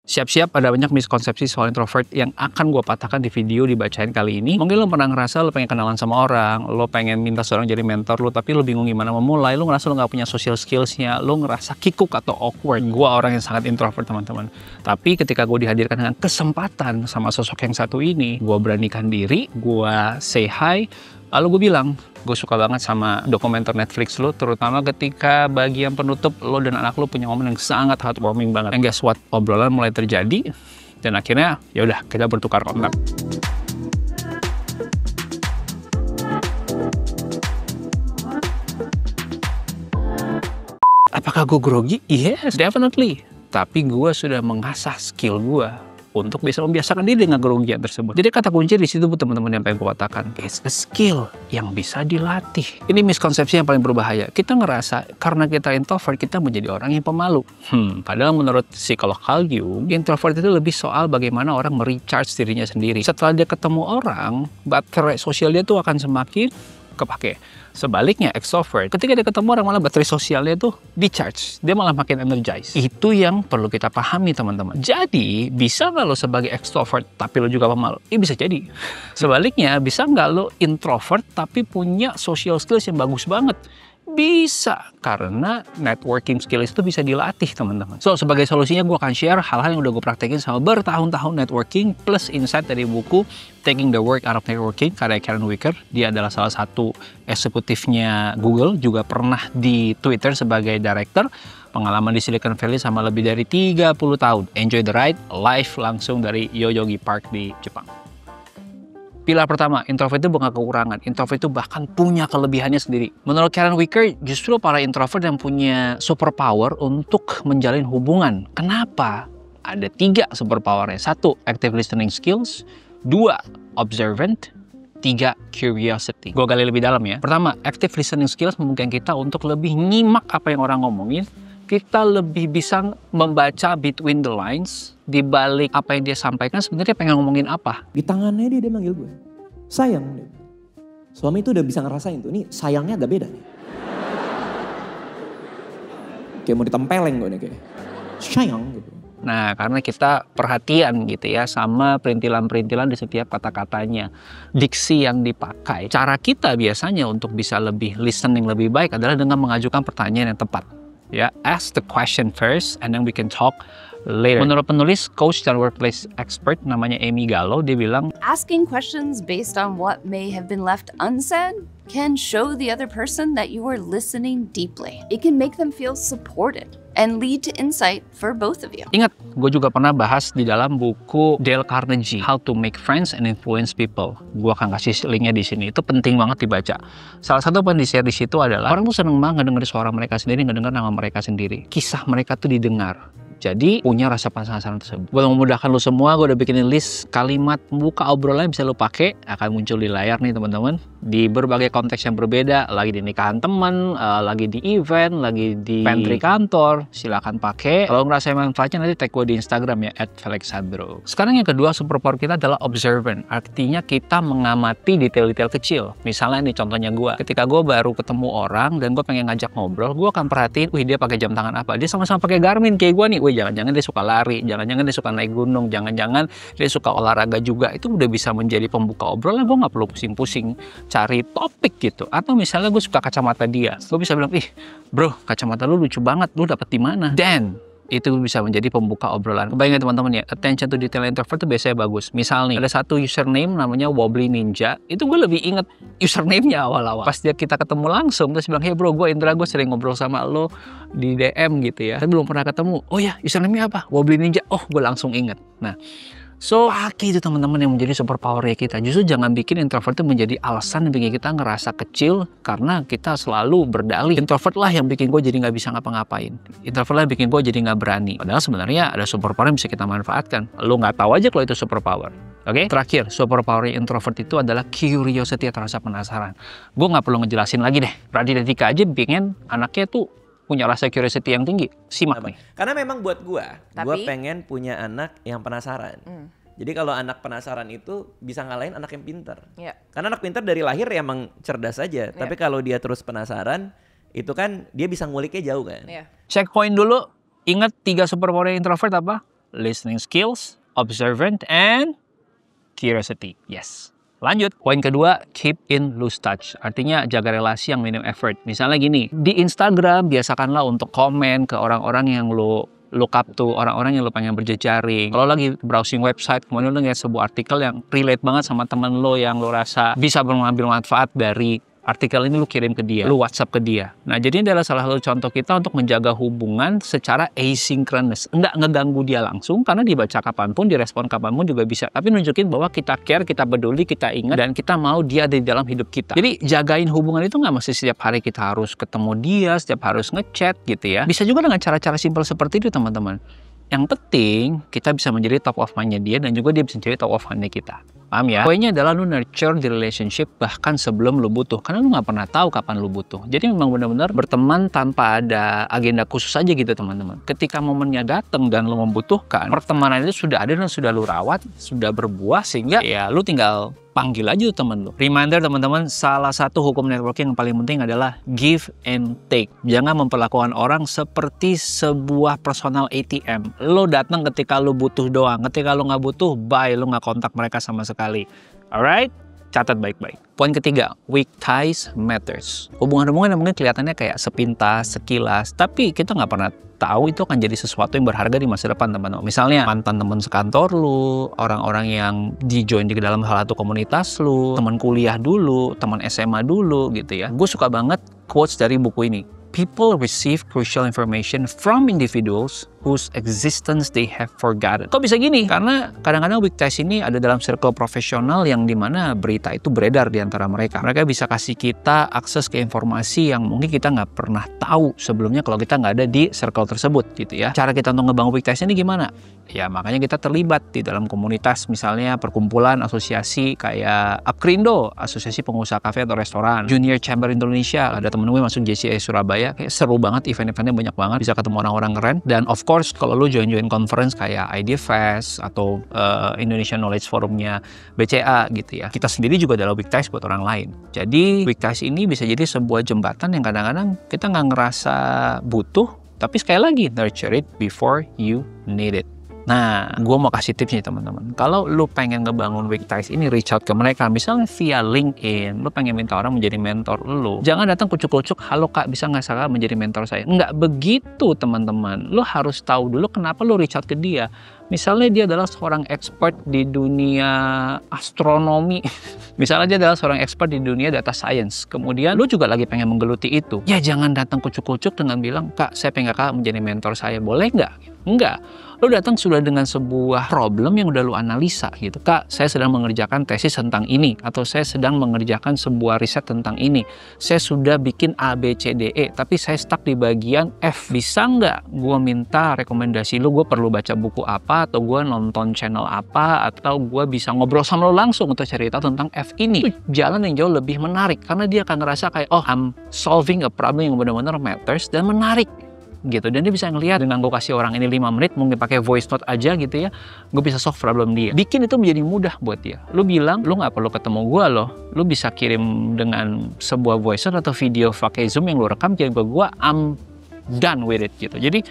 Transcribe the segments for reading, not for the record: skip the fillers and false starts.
Siap-siap ada banyak miskonsepsi soal introvert yang akan gue patahkan di video dibacain kali ini. Mungkin lo pernah ngerasa lo pengen kenalan sama orang, lo pengen minta seorang jadi mentor lo, tapi lo bingung gimana memulai, lo ngerasa lo gak punya social skillsnya, lo ngerasa kikuk atau awkward. Gue orang yang sangat introvert teman-teman. Tapi ketika gue dihadirkan dengan kesempatan sama sosok yang satu ini, gue beranikan diri, gue say hi, lalu gue bilang, gue suka banget sama dokumenter Netflix lo, terutama ketika bagian penutup lo dan anak lo punya momen yang sangat heartwarming banget. And guess what? Obrolan mulai terjadi dan akhirnya ya udah kita bertukar kontak. Apakah gue grogi? Yes, definitely. Tapi gue sudah mengasah skill gue untuk bisa membiasakan diri dengan kerugian tersebut. Jadi kata kunci di situ teman-teman yang pengen katakan, it's a skill yang bisa dilatih. Ini miskonsepsi yang paling berbahaya. Kita ngerasa karena kita introvert kita menjadi orang yang pemalu. Padahal menurut psikolog Carl Jung, introvert itu lebih soal bagaimana orang merecharge dirinya sendiri. Setelah dia ketemu orang, baterai sosial dia tuh akan semakin kepake. Sebaliknya extrovert, ketika dia ketemu orang malah baterai sosialnya tuh di-charge. Dia malah makin energized. Itu yang perlu kita pahami teman-teman. Jadi, bisa nggak lo sebagai extrovert tapi lo juga pemalu? Bisa jadi. Sebaliknya, bisa nggak lo introvert tapi punya social skills yang bagus banget? Bisa, karena networking skills itu bisa dilatih teman-teman. So, sebagai solusinya gue akan share hal-hal yang udah gue praktekin sama bertahun-tahun networking plus insight dari buku Taking the Work Out of Networking karya Karen Wicker. Dia adalah salah satu eksekutifnya Google, juga pernah di Twitter sebagai director. Pengalaman di Silicon Valley sama lebih dari 30 tahun. Enjoy the ride, live langsung dari Yoyogi Park di Jepang. Pilar pertama, introvert itu bukan kekurangan. Introvert itu bahkan punya kelebihannya sendiri. Menurut Karen Wicker, justru para introvert yang punya superpower untuk menjalin hubungan. Kenapa? Ada 3 superpowernya. 1, active listening skills. 2, observant. 3, curiosity. Gue gali lebih dalam ya. Pertama, active listening skills memungkinkan kita untuk lebih nyimak apa yang orang ngomongin. Kita lebih bisa membaca between the lines, di balik apa yang dia sampaikan sebenarnya pengen ngomongin apa. Di tangannya dia manggil gue, sayang. Suami itu udah bisa ngerasain tuh, nih sayangnya agak beda nih. Kayak mau ditempeleng gue nih kayak, sayang gitu. Nah, karena kita perhatian gitu ya sama perintilan-perintilan di setiap kata-katanya, diksi yang dipakai. Cara kita biasanya untuk bisa lebih listening lebih baik adalah dengan mengajukan pertanyaan yang tepat. Ya, ask the question first and then we can talk later. Menurut penulis, coach dan workplace expert namanya Amy Gallo, dia bilang, asking questions based on what may have been left unsaid can show the other person that you are listening deeply. It can make them feel supported and lead to insight for both of you. Ingat, gue juga pernah bahas di dalam buku Dale Carnegie, How to Make Friends and Influence People. Gue akan kasih linknya di sini. Itu penting banget dibaca. Salah satu yang di-share di situ adalah orang tuh seneng banget ngedenger suara mereka sendiri, ngedenger nama mereka sendiri. Kisah mereka tuh didengar. Jadi punya rasa penasaran tersebut. Buat memudahkan lo semua, gue udah bikinin list kalimat pembuka obrolan yang bisa lo pakai. Akan muncul di layar nih teman-teman. Di berbagai konteks yang berbeda. Lagi di nikahan teman, lagi di event, lagi di pantry kantor. Silakan pakai. Kalau ngerasa manfaatnya nanti tag gue di Instagram ya @felixsandro. Sekarang yang kedua superpower kita adalah observant. Artinya kita mengamati detail-detail kecil. Misalnya nih contohnya gue. Ketika gue baru ketemu orang dan gue pengen ngajak ngobrol, gue akan perhatiin, wih dia pakai jam tangan apa? Dia sama-sama pakai Garmin kayak gue nih. Jangan-jangan dia suka lari, jangan-jangan dia suka naik gunung, jangan-jangan dia suka olahraga juga. Itu udah bisa menjadi pembuka obrolan. Gue nggak perlu pusing-pusing cari topik gitu. Atau misalnya gue suka kacamata dia, gue bisa bilang, ih bro, kacamata lu lucu banget, lu dapet di mana? Dan itu bisa menjadi pembuka obrolan. Kebayang teman-teman ya, attention to detail introvert itu biasanya bagus. Misal nih, ada satu username namanya Wobbly Ninja. Itu gue lebih inget username-nya awal-awal. Pas kita ketemu langsung, terus bilang, hey bro, gue Indra, gue sering ngobrol sama lo di DM gitu ya. Tapi belum pernah ketemu. Oh ya, username-nya apa? Wobbly Ninja. Oh, gue langsung inget. Nah, so, pakai itu teman-teman yang menjadi superpower-nya kita. Justru jangan bikin introvert itu menjadi alasan yang bikin kita ngerasa kecil karena kita selalu berdalih. Introvert lah yang bikin gue jadi nggak bisa ngapa-ngapain. Introvert lah yang bikin gue jadi nggak berani. Padahal sebenarnya ada superpower yang bisa kita manfaatkan. Lo nggak tahu aja kalau itu superpower. Oke? Terakhir, superpower introvert itu adalah curiosity atau rasa penasaran. Gue nggak perlu ngejelasin lagi deh. Raditya Dika aja pengen anaknya tuh punya rasa curiosity yang tinggi. Simak nih. Karena memang buat gue pengen punya anak yang penasaran. Jadi kalau anak penasaran itu bisa ngalahin anak yang pintar. Karena anak pintar dari lahir ya emang cerdas aja. Tapi kalau dia terus penasaran, itu kan dia bisa nguliknya jauh kan. Checkpoint dulu. Ingat 3 superpower introvert apa? listening skills, observant, and curiosity. Yes. Lanjut, poin kedua, keep in loose touch. Artinya jaga relasi yang minim effort. Misalnya gini, di Instagram biasakanlah untuk komen ke orang-orang yang lo look up to, orang-orang yang lo pengen berjejaring. Kalau lagi browsing website, kemudian lo lihat sebuah artikel yang relate banget sama temen lo yang lo rasa bisa mengambil manfaat dari artikel ini, lu kirim ke dia, lu WhatsApp ke dia. Nah, jadi ini adalah salah satu contoh kita untuk menjaga hubungan secara asynchronous. Enggak ngeganggu dia langsung, karena dibaca kapanpun, direspon kapanpun juga bisa. Tapi nunjukin bahwa kita care, kita peduli, kita ingat, dan kita mau dia ada di dalam hidup kita. Jadi, jagain hubungan itu nggak mesti setiap hari kita harus ketemu dia, setiap harus ngechat gitu ya. Bisa juga dengan cara-cara simpel seperti itu, teman-teman. Yang penting, kita bisa menjadi top of mind-nya dia, dan juga dia bisa menjadi top of mind-nya kita. Paham ya? Poinnya adalah lu nurture the relationship bahkan sebelum lu butuh. Karena lu nggak pernah tahu kapan lu butuh. Jadi memang benar-benar berteman tanpa ada agenda khusus aja gitu, teman-teman. Ketika momennya datang dan lu membutuhkan, pertemanan itu sudah ada dan sudah lu rawat, sudah berbuah, sehingga ya lu tinggal panggil aja tuh temen lu. Reminder teman-teman, salah satu hukum networking yang paling penting adalah give and take. Jangan memperlakukan orang seperti sebuah personal ATM. Lo datang ketika lo butuh doang. Ketika lo nggak butuh, bye. Lo nggak kontak mereka sama sekali. Alright? Catat baik-baik. Poin ketiga, weak ties matters. Hubungan-hubungan yang mungkin kelihatannya kayak sepintas, sekilas, tapi kita nggak pernah tahu itu akan jadi sesuatu yang berharga di masa depan, teman-teman. Misalnya mantan teman sekantor lu, orang-orang yang di-join di dalam salah satu komunitas lu, teman kuliah dulu, teman SMA dulu gitu ya. Gue suka banget quotes dari buku ini. People receive crucial information from individuals whose existence they have forgotten. Kok bisa gini? Karena kadang-kadang weak ties ini ada dalam circle profesional yang dimana berita itu beredar di antara mereka. Mereka bisa kasih kita akses ke informasi yang mungkin kita nggak pernah tahu sebelumnya kalau kita nggak ada di circle tersebut gitu ya. Cara kita untuk ngebangun weak ties ini gimana? Ya makanya kita terlibat di dalam komunitas, misalnya perkumpulan asosiasi kayak Apkrindo, asosiasi pengusaha kafe atau restoran, Junior Chamber Indonesia, ada temen gue masuk JCI Surabaya, kayak seru banget, event-eventnya banyak banget, bisa ketemu orang-orang keren. Dan of course kalau lu join conference kayak Idea Fest atau Indonesian Knowledge Forumnya BCA gitu ya, kita sendiri juga adalah weak ties buat orang lain. Jadi weak ties ini bisa jadi sebuah jembatan yang kadang-kadang kita nggak ngerasa butuh, tapi sekali lagi nurture it before you need it. Nah, gue mau kasih tips nih teman-teman. Kalau lu pengen ngebangun weak ties ini, reach out ke mereka. Misalnya via LinkedIn, lu pengen minta orang menjadi mentor lu. Jangan datang kucuk-kucuk, halo kak, bisa nggak Saka menjadi mentor saya? Nggak begitu teman-teman. Lu harus tahu dulu kenapa lu reach out ke dia. Misalnya dia adalah seorang expert di dunia astronomi. Misalnya dia adalah seorang expert di dunia data science. Kemudian lu juga lagi pengen menggeluti itu. Ya jangan datang kucuk-kucuk dengan bilang, kak saya pengen kak menjadi mentor saya. Boleh nggak? Enggak. Lu datang sudah dengan sebuah problem yang udah lu analisa gitu. Kak, saya sedang mengerjakan tesis tentang ini. Atau saya sedang mengerjakan sebuah riset tentang ini. Saya sudah bikin A, B, C, D, E. Tapi saya stuck di bagian F. Bisa nggak gue minta rekomendasi lu, gue perlu baca buku apa, atau gue nonton channel apa, atau gue bisa ngobrol sama lu langsung untuk cerita tentang F ini. Itu jalan yang jauh lebih menarik. Karena dia akan ngerasa kayak, oh I'm solving a problem yang benar-benar matters dan menarik. Gitu, dan dia bisa ngelihat dengan gue kasih orang ini 5 menit mungkin pakai voice note aja gitu ya, gue bisa solve problem dia, bikin itu menjadi mudah buat dia. Lu bilang lu nggak perlu ketemu gue loh, lu bisa kirim dengan sebuah voice note atau video pakai Zoom yang lu rekam kirim ke gue, I'm done with it gitu. Jadi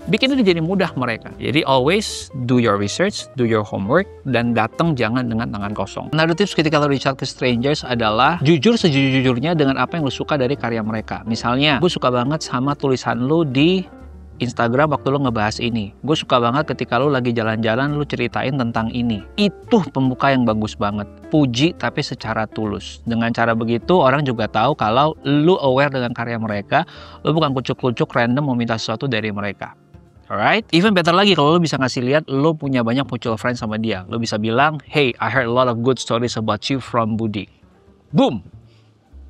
bikin itu jadi mudah mereka. Jadi always do your research, do your homework, dan datang jangan dengan tangan kosong. Another tips ketika lo reach out ke strangers adalah jujur sejujur-jujurnya dengan apa yang lo suka dari karya mereka. Misalnya, gue suka banget sama tulisan lo di Instagram waktu lo ngebahas ini. Gue suka banget ketika lo lagi jalan-jalan lo ceritain tentang ini. Itu pembuka yang bagus banget. Puji tapi secara tulus. Dengan cara begitu orang juga tahu kalau lo aware dengan karya mereka. Lo bukan kucuk-kucuk random meminta sesuatu dari mereka. Alright, even better lagi kalau lo bisa ngasih lihat lo punya banyak mutual friends sama dia. Lo bisa bilang, hey, I heard a lot of good stories about you from Budi. Boom!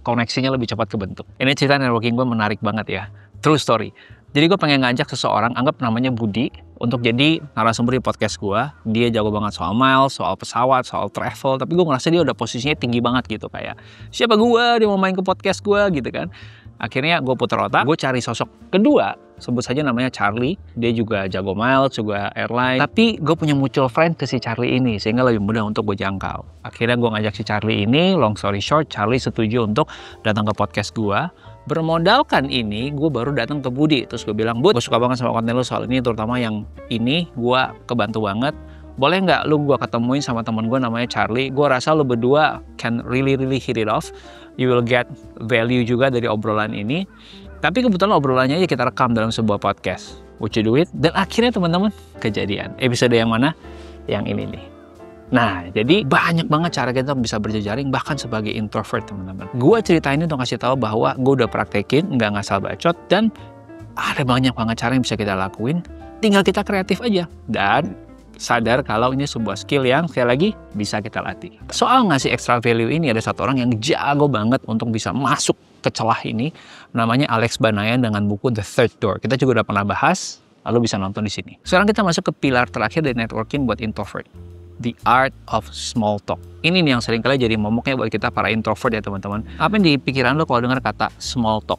Koneksinya lebih cepat kebentuk. Ini cerita networking gue menarik banget ya. True story. Jadi gue pengen ngajak seseorang, anggap namanya Budi, untuk jadi narasumber di podcast gue. Dia jago banget soal miles, soal pesawat, soal travel. Tapi gue ngerasa dia udah posisinya tinggi banget gitu. Kayak, siapa gue? Dia mau main ke podcast gue gitu kan. Akhirnya gue putar otak, gue cari sosok kedua, sebut saja namanya Charlie. Dia juga jago miles, juga airline. Tapi gue punya mutual friend ke si Charlie ini, sehingga lebih mudah untuk gue jangkau. Akhirnya gue ngajak si Charlie ini, long story short, Charlie setuju untuk datang ke podcast gue. Bermodalkan ini, gue baru datang ke Budi. Terus gue bilang, Bud, gue suka banget sama konten lu soal ini, terutama yang ini, gue kebantu banget. Boleh nggak lu gue ketemuin sama temen gue namanya Charlie? Gue rasa lu berdua can really hit it off. You will get value juga dari obrolan ini. Tapi kebetulan obrolannya aja kita rekam dalam sebuah podcast. Would you do it? Dan akhirnya teman-teman, kejadian. Episode yang mana? Yang ini nih. Nah, jadi banyak banget cara kita bisa berjejaring bahkan sebagai introvert, teman-teman. Gue cerita ini untuk kasih tahu bahwa gue udah praktekin, nggak ngasal bacot, dan ada banyak banget cara yang bisa kita lakuin. Tinggal kita kreatif aja dan sadar kalau ini sebuah skill yang sekali lagi bisa kita latih. Soal ngasih extra value ini, ada satu orang yang jago banget untuk bisa masuk ke celah ini, namanya Alex Banayan dengan buku The Third Door. Kita juga udah pernah bahas, lalu bisa nonton di sini. Sekarang kita masuk ke pilar terakhir dari networking buat introvert. The art of small talk. Ini nih yang seringkali jadi momoknya buat kita para introvert ya teman-teman. Apa yang di pikiran lo kalau dengar kata small talk?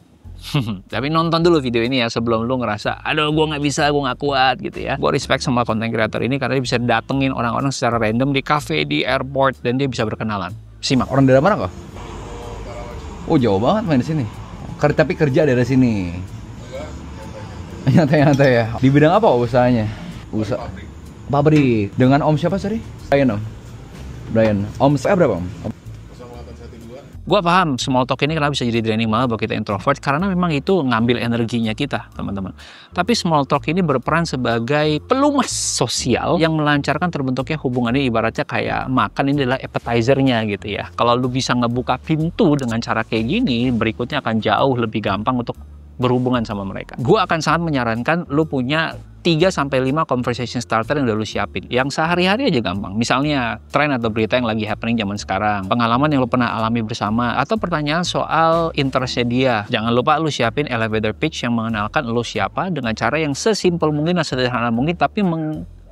Tapi nonton dulu video ini ya sebelum lo ngerasa, aduh gue nggak bisa, gue nggak kuat gitu ya. Gue respect sama content creator ini karena dia bisa datengin orang-orang secara random di cafe, di airport, dan dia bisa berkenalan. Simak. Orang daerah mana kok? Oh jauh banget main di sini. Tapi kerja dari sini. Nyantai-nyantai ya. Di bidang apa usahanya? Usaha pabrik. Dengan Om siapa sorry? Brian Om. Brian. Om saya berapa Om? Gue paham small talk ini kenapa bisa jadi draining banget buat kita introvert karena memang itu ngambil energinya kita, teman-teman. Tapi small talk ini berperan sebagai pelumas sosial yang melancarkan terbentuknya hubungannya, ibaratnya kayak makan, ini adalah appetizer-nya gitu ya. Kalau lu bisa ngebuka pintu dengan cara kayak gini, berikutnya akan jauh lebih gampang untuk berhubungan sama mereka. Gue akan sangat menyarankan lu punya 3-5 conversation starter yang udah lu siapin. Yang sehari-hari aja gampang. Misalnya, tren atau berita yang lagi happening zaman sekarang. Pengalaman yang lu pernah alami bersama. Atau pertanyaan soal interestnya dia. Jangan lupa lu siapin elevator pitch yang mengenalkan lu siapa dengan cara yang sesimpel mungkin dan sederhana mungkin. Tapi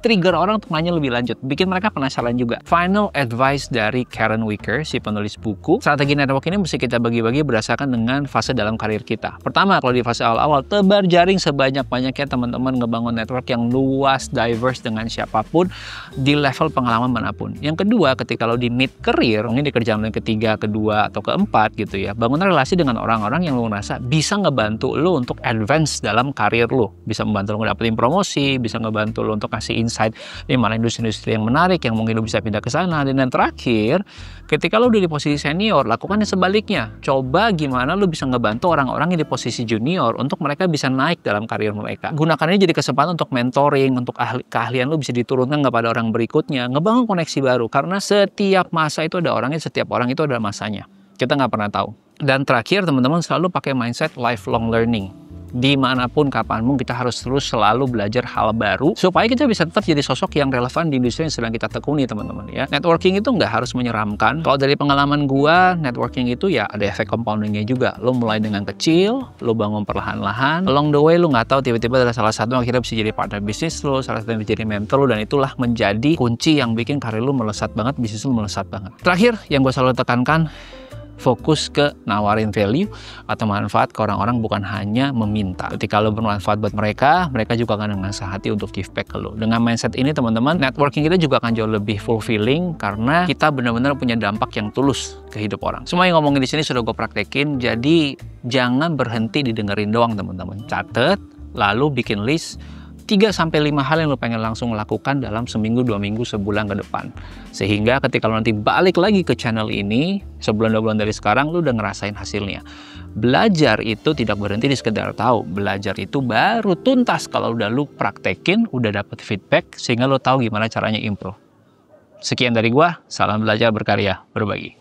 trigger orang untuk nanya lebih lanjut, bikin mereka penasaran juga. Final advice dari Karen Wicker, si penulis buku. Strategi network ini mesti kita bagi-bagi berdasarkan dengan fase dalam karir kita. Pertama, kalau di fase awal-awal, tebar jaring sebanyak-banyaknya teman-teman ngebangun network yang luas, diverse dengan siapapun di level pengalaman manapun. Yang kedua, ketika lo di mid career, mungkin di kerjaan lo yang ketiga, kedua, atau keempat gitu ya, bangun relasi dengan orang-orang yang lo ngerasa bisa ngebantu lo untuk advance dalam karir lo. Bisa membantu lo ngedapetin promosi, bisa ngebantu lo untuk kasih insight di mana industri-industri yang menarik yang mungkin lo bisa pindah ke sana. Dan yang terakhir, ketika lo udah di posisi senior, lakukan yang sebaliknya. Coba gimana lo bisa ngebantu orang-orang yang di posisi junior untuk mereka bisa naik dalam karir mereka. Gunakan ini jadi kesempatan untuk mentoring, untuk keahlian lo bisa diturunkan kepada orang berikutnya, ngebangun koneksi baru. Karena setiap masa itu ada orangnya, setiap orang itu ada masanya. Kita nggak pernah tahu. Dan terakhir, teman-teman selalu pakai mindset lifelong learning. Dimanapun, kapanpun, kita harus terus selalu belajar hal baru supaya kita bisa tetap jadi sosok yang relevan di industri yang sedang kita tekuni, teman-teman ya. Networking itu nggak harus menyeramkan. Kalau dari pengalaman gua, networking itu ya ada efek compoundingnya juga. Lo mulai dengan kecil, lo bangun perlahan-lahan. Along the way, lo nggak tahu tiba-tiba ada salah satu yang akhirnya bisa jadi partner bisnis lo, salah satu yang bisa jadi mentor lo, dan itulah menjadi kunci yang bikin karir lo melesat banget, bisnis lo melesat banget. Terakhir, yang gue selalu tekankan, fokus ke nawarin value atau manfaat ke orang-orang, bukan hanya meminta. Ketika lo bermanfaat buat mereka, mereka juga akan dengan sehati untuk give back ke lo. Dengan mindset ini, teman-teman, networking kita juga akan jauh lebih fulfilling karena kita benar-benar punya dampak yang tulus ke hidup orang. Semua yang ngomongin di sini sudah gue praktekin, jadi jangan berhenti didengerin doang, teman-teman. Catet, lalu bikin list 3-5 hal yang lo pengen langsung lakukan dalam seminggu, 2 minggu, sebulan ke depan. Sehingga ketika lo nanti balik lagi ke channel ini, sebulan 2 bulan dari sekarang, lo udah ngerasain hasilnya. Belajar itu tidak berhenti di sekedar tahu. Belajar itu baru tuntas kalau udah lo praktekin, udah dapet feedback, sehingga lo tahu gimana caranya improve. Sekian dari gua, salam belajar, berkarya, berbagi.